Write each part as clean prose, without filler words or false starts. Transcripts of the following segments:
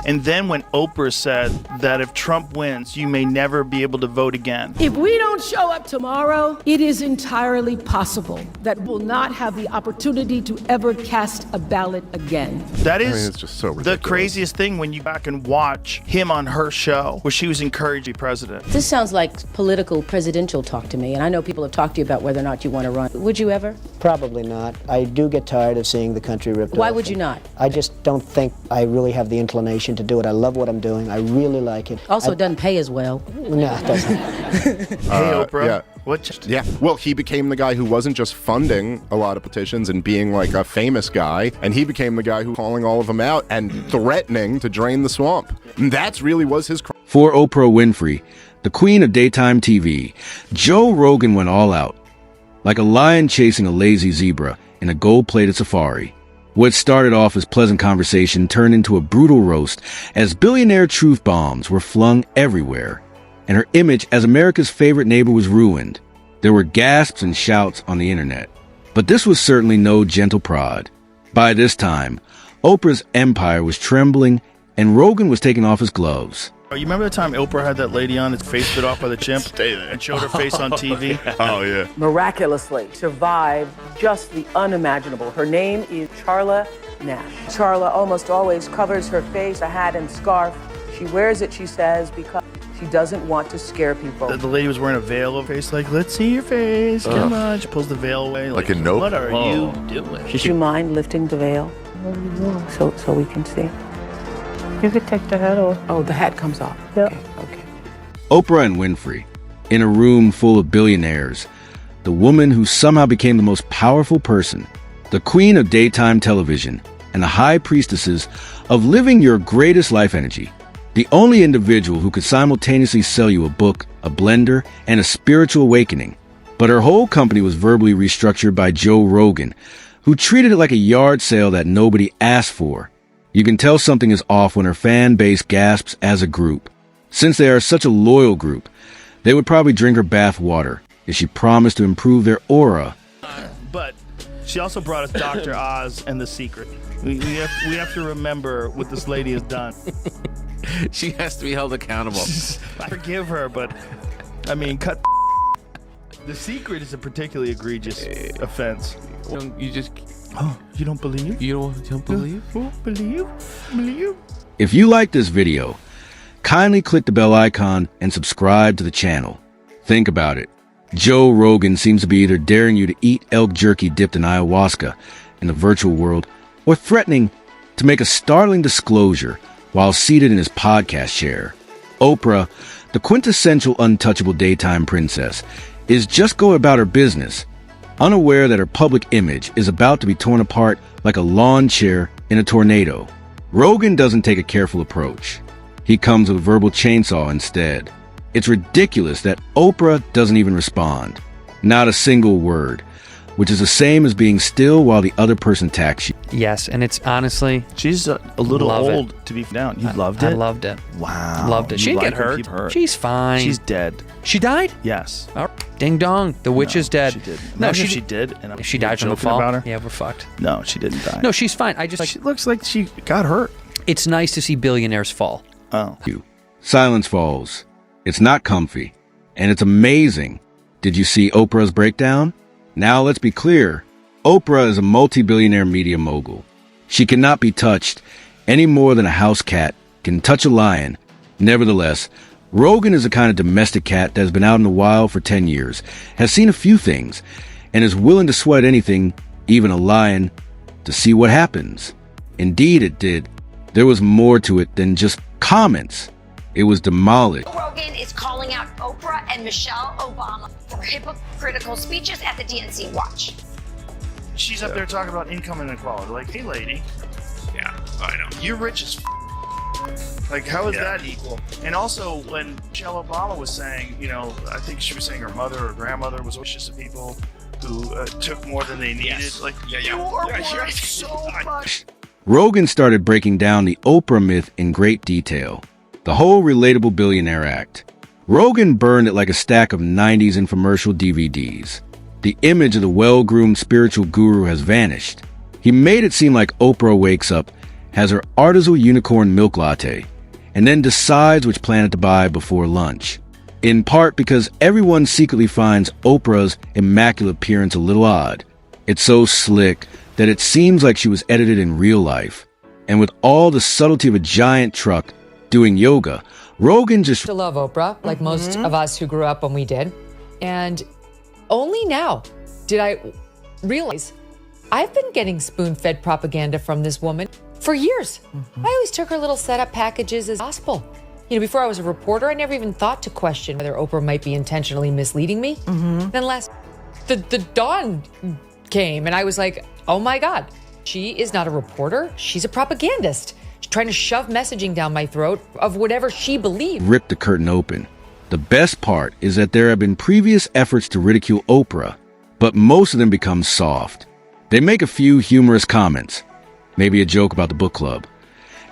And then when Oprah said that if Trump wins, you may never be able to vote again. If we don't show up tomorrow, it is entirely possible that we'll not have the opportunity to ever cast a ballot again. That is it's just so ridiculous. the craziest thing when you back and watch him on her show where she was encouraged to be president. This sounds like political presidential talk to me, and I know people have talked to you about whether or not you want to run. Would you ever? Probably not. I do get tired of seeing the country ripped off. Why would you not? I just don't think I really have the inclination to do it. I love what I'm doing. I really like it. Also, it doesn't pay as well. No, it doesn't. Hey, Oprah. Yeah. What? Yeah. Well, he became the guy who wasn't just funding a lot of petitions and being like a famous guy, and he became the guy who calling all of them out and threatening to drain the swamp. And that's really was his crime. For Oprah Winfrey, the queen of daytime TV, Joe Rogan went all out, like a lion chasing a lazy zebra in a gold-plated safari. What started off as pleasant conversation turned into a brutal roast as billionaire truth bombs were flung everywhere, and her image as America's favorite neighbor was ruined. There were gasps and shouts on the internet. But this was certainly no gentle prod. By this time, Oprah's empire was trembling, and Rogan was taking off his gloves. You remember the time Oprah had that lady on, its face bit off by the chimp? Stay there. And showed her face on TV? Oh, yeah. Miraculously survived just the unimaginable. Her name is Charla Nash. Charla almost always covers her face, a hat and scarf. She wears it, she says, because she doesn't want to scare people. The lady was wearing a veil over her face, like, let's see your face, come on. She pulls the veil away. Like a Nope? What are you doing? Would you mind lifting the veil so we can see? You could take the hat off. Oh, the hat comes off. Yep. Okay. Oprah and Winfrey, in a room full of billionaires, the woman who somehow became the most powerful person, the queen of daytime television, and the high priestesses of living your greatest life energy, the only individual who could simultaneously sell you a book, a blender, and a spiritual awakening. But her whole company was verbally restructured by Joe Rogan, who treated it like a yard sale that nobody asked for. You can tell something is off when her fan base gasps as a group. Since they are such a loyal group, they would probably drink her bath water if she promised to improve their aura. But she also brought us Dr. Oz and The Secret. We have to remember what this lady has done. She has to be held accountable. I forgive her, but, I mean, cut. The Secret is a particularly egregious offense. You just... Oh, you don't believe? You don't believe? Oh, believe? Believe? If you like this video, kindly click the bell icon and subscribe to the channel. Think about it. Joe Rogan seems to be either daring you to eat elk jerky dipped in ayahuasca in the virtual world or threatening to make a startling disclosure while seated in his podcast chair. Oprah, the quintessential untouchable daytime princess, is just going about her business, unaware that her public image is about to be torn apart like a lawn chair in a tornado. Rogan doesn't take a careful approach. He comes with a verbal chainsaw instead. It's ridiculous that Oprah doesn't even respond. Not a single word, which is the same as being still while the other person attacks you. Yes, and it's honestly... She's a little Love old it. to be down. You loved it? I loved it. Wow. Loved it. She You didn't like when get people hurt. She's fine. She's dead. She died? Yes. Oh, ding dong. The witch No, is dead. She didn't. No, Imagine if she did. And if she died from the joking fall, about her. yeah, we're fucked. No, she didn't die. No, she's fine. I just... She looks like she got hurt. It's nice to see billionaires fall. Oh. Silence falls. It's not comfy. And it's amazing. Did you see Oprah's breakdown? Now let's be clear. Oprah is a multi-billionaire media mogul. She cannot be touched any more than a house cat can touch a lion. Nevertheless, Rogan is the kind of domestic cat that has been out in the wild for 10 years, has seen a few things, and is willing to sweat anything, even a lion, to see what happens. Indeed it did. There was more to it than just comments. It was demolished. Rogan is calling out Oprah and Michelle Obama for hypocritical speeches at the DNC. Watch. She's up there talking about income inequality. Like, hey, lady. Yeah, I know. You're rich as Like, how is that equal? And also, when Michelle Obama was saying, you know, I think she was saying her mother or grandmother was vicious to people who took more than they needed. Yes. Like, Yeah. you are worth so much. Rogan started breaking down the Oprah myth in great detail. The whole relatable billionaire act. Rogan burned it like a stack of 90s infomercial DVDs. The image of the well-groomed spiritual guru has vanished. He made it seem like Oprah wakes up has her artisanal unicorn milk latte, and then decides which planet to buy before lunch. In part because everyone secretly finds Oprah's immaculate appearance a little odd. It's so slick that it seems like she was edited in real life. And with all the subtlety of a giant truck doing yoga, Rogan just... I love Oprah, like most of us who grew up when we did. And only now did I realize I've been getting spoon-fed propaganda from this woman for years. I always took her little setup packages as gospel. You know, before I was a reporter, I never even thought to question whether Oprah might be intentionally misleading me. Then the dawn came and I was like, oh my God, she is not a reporter. She's a propagandist. She's trying to shove messaging down my throat of whatever she believes. ripped the curtain open. The best part is that there have been previous efforts to ridicule Oprah, but most of them become soft. They make a few humorous comments, maybe a joke about the book club,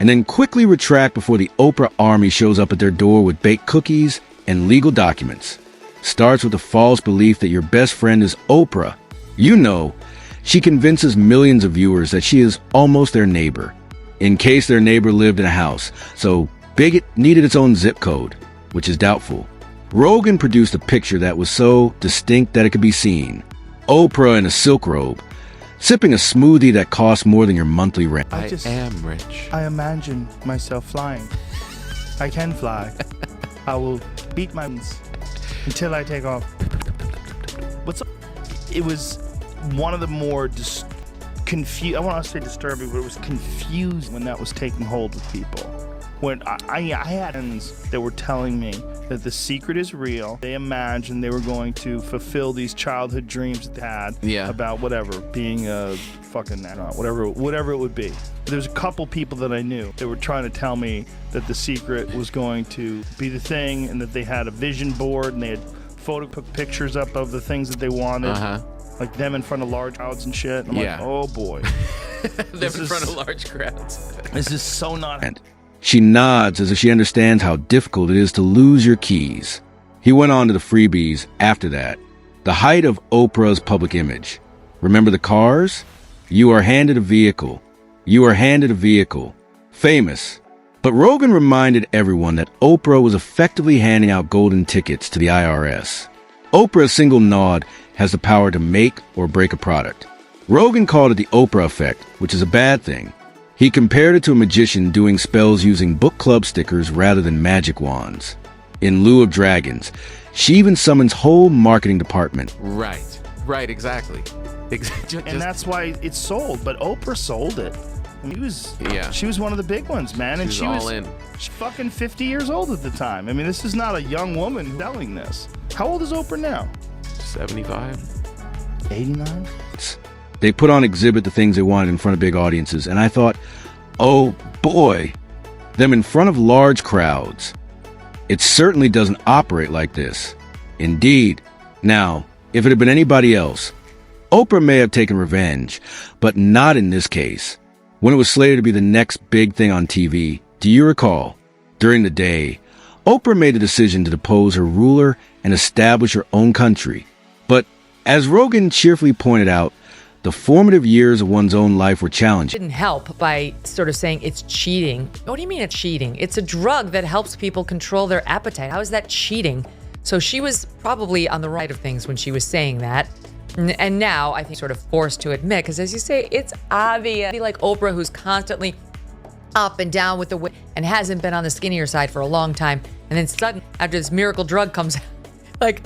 and then quickly retract before the Oprah army shows up at their door with baked cookies and legal documents. Starts with the false belief that your best friend is Oprah. You know, she convinces millions of viewers that she is almost their neighbor, in case their neighbor lived in a house, so big it needed its own zip code, which is doubtful. Rogan produced a picture that was so distinct that it could be seen. Oprah in a silk robe, sipping a smoothie that costs more than your monthly rent. I am rich. I imagine myself flying. I can fly. I will beat my wings until I take off. It was one of the more I want to say disturbing, but it was confused when that was taking hold of people. When I had friends that were telling me that the secret is real. They imagined they were going to fulfill these childhood dreams that they had about whatever, being a fucking, I don't know, whatever it would be. There's a couple people that I knew that were trying to tell me that the secret was going to be the thing, and that they had a vision board and they had put pictures up of the things that they wanted. Like them in front of large crowds and shit. And I'm like, oh boy. Them in front of large crowds. This is so not... She nods as if she understands how difficult it is to lose your keys. He went on to the freebies after that. The height of Oprah's public image. Remember the cars? You are handed a vehicle. You are handed a vehicle. Famous. But Rogan reminded everyone that Oprah was effectively handing out golden tickets to the IRS. Oprah's single nod has the power to make or break a product. Rogan called it the Oprah effect, which is a bad thing. He compared it to a magician doing spells using book club stickers rather than magic wands. In lieu of dragons, she even summons whole marketing department. Right, exactly. And that's why it's sold, but Oprah sold it. She was one of the big ones, man. And she was all in. She's fucking 50 years old at the time. I mean, this is not a young woman selling this. How old is Oprah now? 75. 89? They put on exhibit the things they wanted in front of big audiences, and I thought, oh boy, them in front of large crowds. It certainly doesn't operate like this. Indeed. Now, if it had been anybody else, Oprah may have taken revenge, but not in this case. When it was slated to be the next big thing on TV, do you recall? During the day, Oprah made the decision to depose her ruler and establish her own country. But, as Rogan cheerfully pointed out, the formative years of one's own life were challenging. Didn't help by sort of saying it's cheating. What do you mean it's cheating? It's a drug that helps people control their appetite. How is that cheating? So she was probably on the right of things when she was saying that. And now I think sort of forced to admit, because as you say, it's obvious. Like Oprah, who's constantly up and down with the weight and hasn't been on the skinnier side for a long time. And then suddenly, after this miracle drug comes out, like,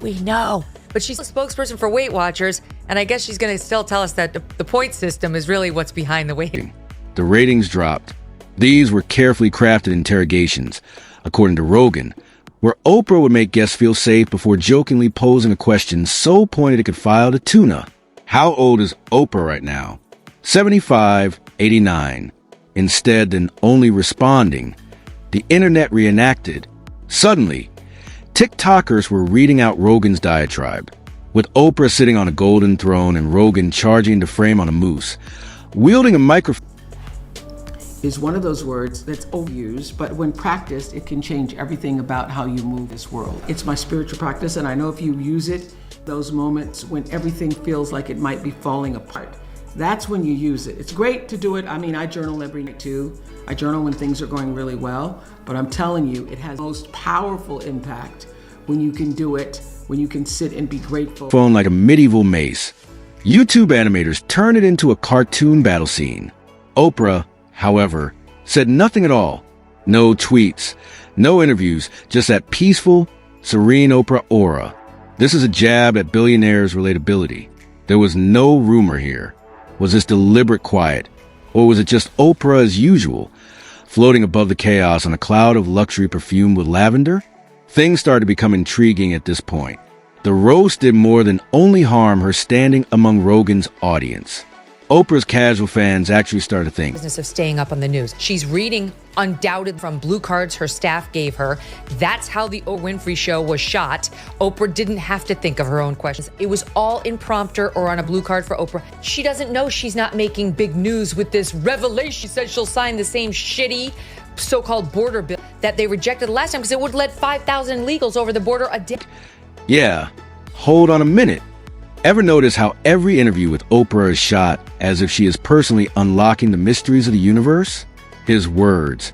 we know. But she's a spokesperson for Weight Watchers, and I guess she's going to still tell us that the point system is really what's behind the weight. The ratings dropped. These were carefully crafted interrogations, according to Rogan, where Oprah would make guests feel safe before jokingly posing a question so pointed it could file to tuna. How old is Oprah right now? 75, 89. Instead than only responding, the internet reenacted. Suddenly, TikTokers were reading out Rogan's diatribe, with Oprah sitting on a golden throne and Rogan charging into frame on a moose, wielding a microphone. Is one of those words that's overused, but when practiced, it can change everything about how you move this world. It's my spiritual practice, and I know if you use it, those moments when everything feels like it might be falling apart, That's when you use it. It's great to do it. I mean, I journal every night too. I journal when things are going really well, but I'm telling you, it has the most powerful impact when you can do it, when you can sit and be grateful. Phone like a medieval mace. YouTube animators turn it into a cartoon battle scene. Oprah, however, said nothing at all. No tweets, no interviews, just that peaceful, serene Oprah aura. This is a jab at billionaires' relatability. There was no rumor here. Was this deliberate quiet? Or was it just Oprah as usual, floating above the chaos on a cloud of luxury perfumed with lavender? Things started to become intriguing at this point. The roast did more than only harm her standing among Rogan's audience. Oprah's casual fans actually started to think, Business of staying up on the news. She's reading undoubted from blue cards her staff gave her. That's how the Oprah Winfrey Show was shot. Oprah didn't have to think of her own questions. It was all in prompter or on a blue card for Oprah. She doesn't know she's not making big news with this revelation. She said she'll sign the same shitty so-called border bill that they rejected last time because it would let 5,000 illegals over the border a day. yeah, hold on a minute. Ever notice how every interview with Oprah is shot as if she is personally unlocking the mysteries of the universe? His words.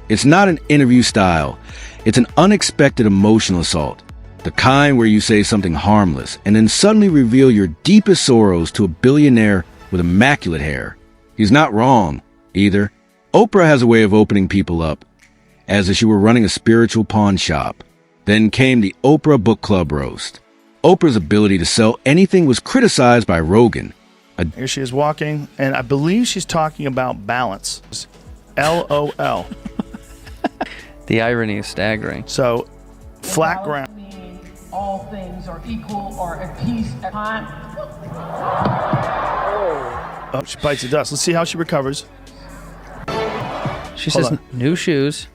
It's not an interview style. It's an unexpected emotional assault. The kind where you say something harmless and then suddenly reveal your deepest sorrows to a billionaire with immaculate hair. He's not wrong, either. Oprah has a way of opening people up, as if she were running a spiritual pawn shop. Then came the Oprah Book Club roast. Oprah's ability to sell anything was criticized by Rogan. Here she is walking, and I believe she's talking about balance. LOL. The irony is staggering. So, flat ground. All things are equal or at peace at time. Oh, she bites the dust. Let's see how she recovers. She Hold says on. new shoes.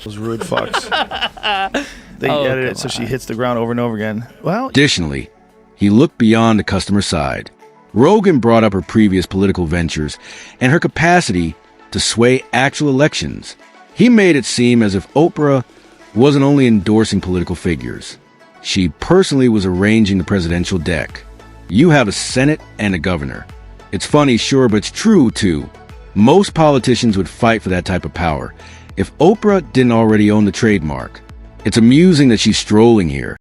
Those rude fucks. They Oh, edit it come so she on. hits the ground over and over again. Well, Additionally, he looked beyond the customer side. Rogan brought up her previous political ventures and her capacity to sway actual elections. He made it seem as if Oprah wasn't only endorsing political figures. She personally was arranging the presidential deck. You have a Senate and a governor. It's funny, sure, but it's true, too. Most politicians would fight for that type of power if Oprah didn't already own the trademark. It's amusing that she's strolling here,